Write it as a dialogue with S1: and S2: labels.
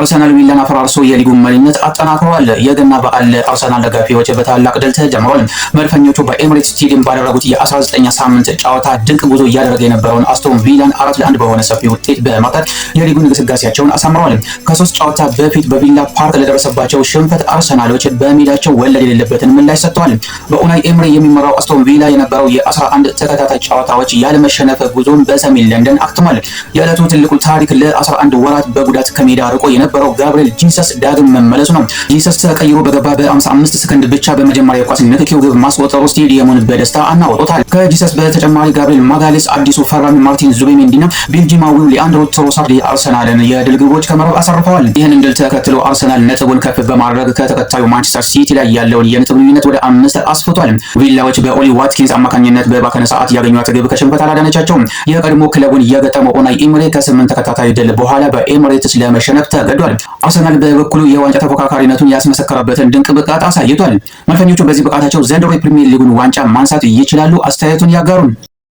S1: አርሰናል ቪላን አፈራርሶ የሊጉን መሪነት አጠናክሯል። የገና በዓል አርሰናል ደጋፊዎች በታላቅ ድል ተጀምሯል። መድፈኞቹ በኤምሬትስ ስቴዲየም ባደረጉት የ19ኛ ሳምንት ጨዋታ ድንቅ ጉዞ እያደረገ የነበረውን አስቶን ቪላን 4-1 በሆነ ሰፊ ውጤት በማጣት የሊጉን ግስጋሴያቸውን አሳምረዋል። ከሶስት ጨዋታ በፊት በቪላ ፓርክ ለደረሰባቸው ሽንፈት አርሰናሎች በሜዳቸው ወለድ የሌለበትን ምላሽ ሰጥተዋል። በኡናይ ኤምሪ የሚመራው አስቶን ቪላ የነበረው የ11 ተከታታይ ጨዋታዎች ያለመሸነፍ ጉዞን በሰሜን ለንደን አክትሟል። የዕለቱ ትልቁ ታሪክ ለ11 ወራት በጉዳት ከሜዳ ርቆ የነበረው ጋብሪኤል ጂሰስ ዳግም መመለሱ ነው። ጂሰስ ተቀይሮ በገባ በ55 ሰከንድ ብቻ በመጀመሪያ የኳስ ንክኪው ግብ ማስቆጠሩ ስቴዲየሙን በደስታ አናውጦታል። ከጂሰስ በተጨማሪ ጋብሪኤል ማጋሌስ፣ አዲሱ ፈራሚ ማርቲን ዙቤሜንዲና ቤልጂማዊው ሊአንድሮ ትሮሳርድ የአርሰናልን የድል ግቦች ከመረብ አሳርፈዋል። ይህንን ድል ተከትሎ አርሰናል ነጥቡን ከፍ በማድረግ ከተከታዩ ማንቸስተር ሲቲ ላይ ያለውን የነጥብ ልዩነት ወደ 5 አስፍቷል። ቪላዎች በኦሊ ዋትኪንስ አማካኝነት በባከነ ሰዓት ያገኟት ግብ ከሽንፈት አላዳነቻቸውም። የቀድሞ ክለቡን የገጠመው ኡናይ ኤምሪ ከ8 ተከታታይ ድል በኋላ በኤምሬትስ ለመሸነፍ ተገዷል። አርሰናል በበኩሉ የዋንጫ ተፎካካሪነቱን ያስመሰከረበትን ድንቅ ብቃት አሳይቷል። መድፈኞቹ በዚህ ብቃታቸው ዘንድሮ የፕሪሚየር ሊጉን ዋንጫ ማንሳት ይችላሉ? አስተያየቱን ያጋሩን።